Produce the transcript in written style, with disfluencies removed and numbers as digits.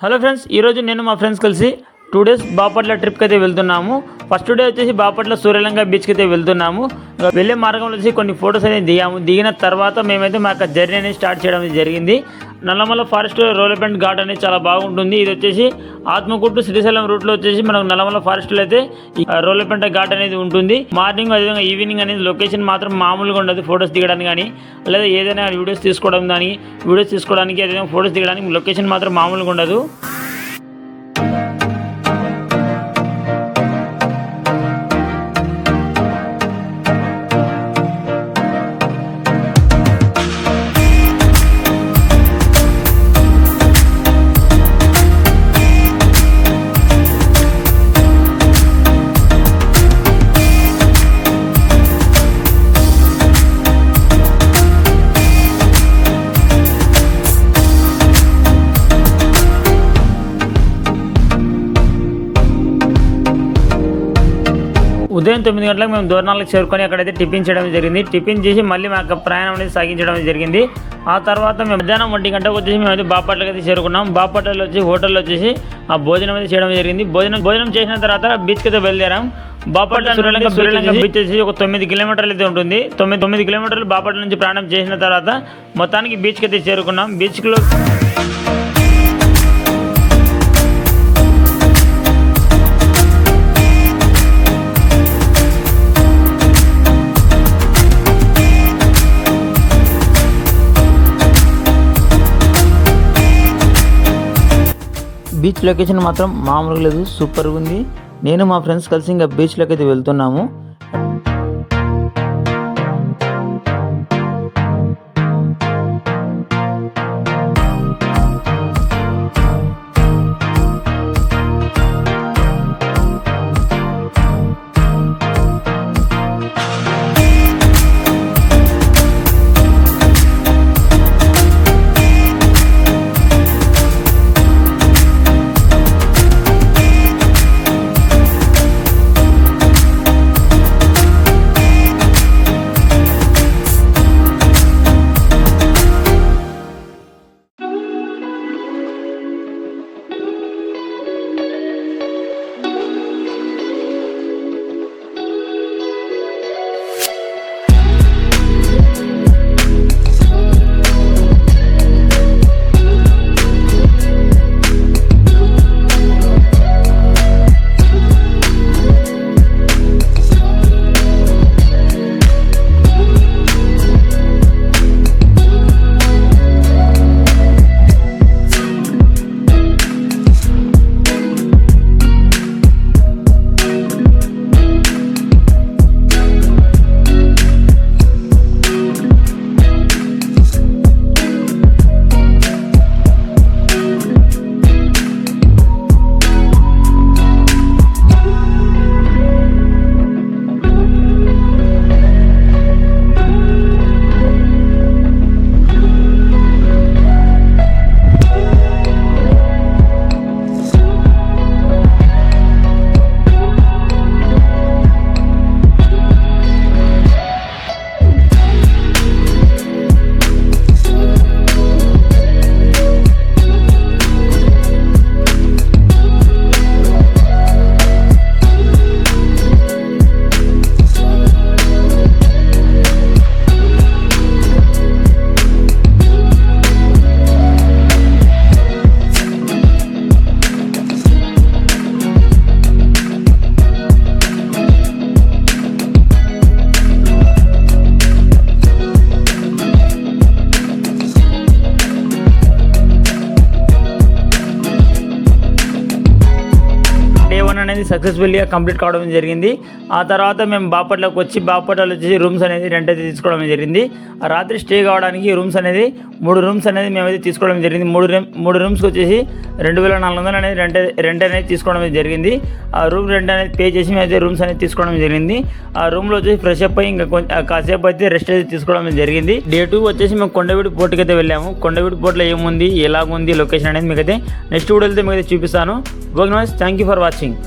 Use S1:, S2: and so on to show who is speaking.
S1: Hello friends, ఈరోజు నేను మా ఫ్రెండ్స్ కలిసి 2 డేస్ బాపట్ల ట్రిప్కి అయితే వెళ్తున్నాము. ఫస్ట్ డే వచ్చేసి బాపట్ల సూర్యలంక బీచ్కి అయితే వెళ్తున్నాము. వెళ్ళే మార్గంలో వచ్చి కొన్ని ఫొటోస్ అనేది దిగిన తర్వాత మేమైతే మా జర్నీ అనేది స్టార్ట్ చేయడం జరిగింది. నల్లమల ఫారెస్ట్ రోలపెంట్ ఘాట్ అనేది చాలా బాగుంటుంది. ఇది వచ్చేసి ఆత్మకూరు శ్రీశైలం రూట్లో వచ్చేసి మనకు నల్లమల ఫారెస్ట్లో అయితే రోలపెంట ఘాట్ అనేది ఉంటుంది. మార్నింగ్ అదేవిధంగా ఈవినింగ్ అనేది లొకేషన్ మాత్రం మామూలుగా ఉండదు. ఫొటోస్ దిగడానికి కానీ లేదా ఏదైనా వీడియోస్ తీసుకోవడానికి అదేవిధంగా ఫొటోస్ దిగడానికి లొకేషన్ మాత్రం మామూలుగా ఉండదు. ఉదయం 9 గంటలకు మేము దూరణాలకు చేరుకొని అక్కడైతే టిఫిన్ చేయడం జరిగింది. టిఫిన్ చేసి మళ్ళీ మాకు ప్రయాణం అనేది సాగించడం జరిగింది. ఆ తర్వాత మేము మధ్యాహ్నం 1 గంటకు వచ్చేసి మేము అయితే బాపట్లకి అయితే చేరుకున్నాం. బాపట్లలో వచ్చి హోటల్లో వచ్చేసి ఆ భోజనం అయితే చేయడం జరిగింది. భోజనం చేసిన తర్వాత బీచ్కి అయితే బయలుదేరాం. బాపట్ల సూర్యలంక బీచ్ వచ్చి ఒక 9 కిలోమీటర్లు అయితే ఉంటుంది. 9 కిలోమీటర్లు బాపట్ల నుంచి ప్రయాణం చేసిన తర్వాత మొత్తానికి బీచ్కి అయితే చేరుకున్నాం. బీచ్లో బీచ్ లొకేషన్ మాత్రం మామూలుగా లేదు, సూపర్గా ఉంది. నేను మా ఫ్రెండ్స్ కలిసి ఇంకా బీచ్లోకి అయితే వెళ్తున్నాము. అనేది సక్సెస్ఫుల్గా కంప్లీట్ కావడం జరిగింది. ఆ తర్వాత మేము బాపట్లకు వచ్చి బాపట్లలో వచ్చేసి రూమ్స్ అనేది రెంట్ అయితే తీసుకోవడం జరిగింది. రాత్రి స్టే కావడానికి రూమ్స్ అనేది 3 రూమ్స్ అనేది మేమైతే తీసుకోవడం జరిగింది. 3 రూమ్స్కి వచ్చేసి 2400 అనేది రెంట్ అనేది తీసుకోవడం జరిగింది. ఆ రూమ్ రెంట్ అనేది పే చేసి మేమైతే రూమ్స్ అనేది తీసుకోవడం జరిగింది. ఆ రూమ్లో వచ్చేసి ఫ్రెష్ అప్ అయ్యి ఇంకా కాసేపు అయితే రెస్ట్ అయితే తీసుకోవడం జరిగింది. డే 2 వచ్చేసి మేము కొండవీడు పోర్ట్కి అయితే వెళ్ళాము. కొండవీడు పోర్ట్లో ఏముంది, ఎలాగుంది లొకేషన్ అనేది మీకు అయితే నెక్స్ట్ వీడియోలో మీకు అయితే చూపిస్తాను. Okay, thank you for watching.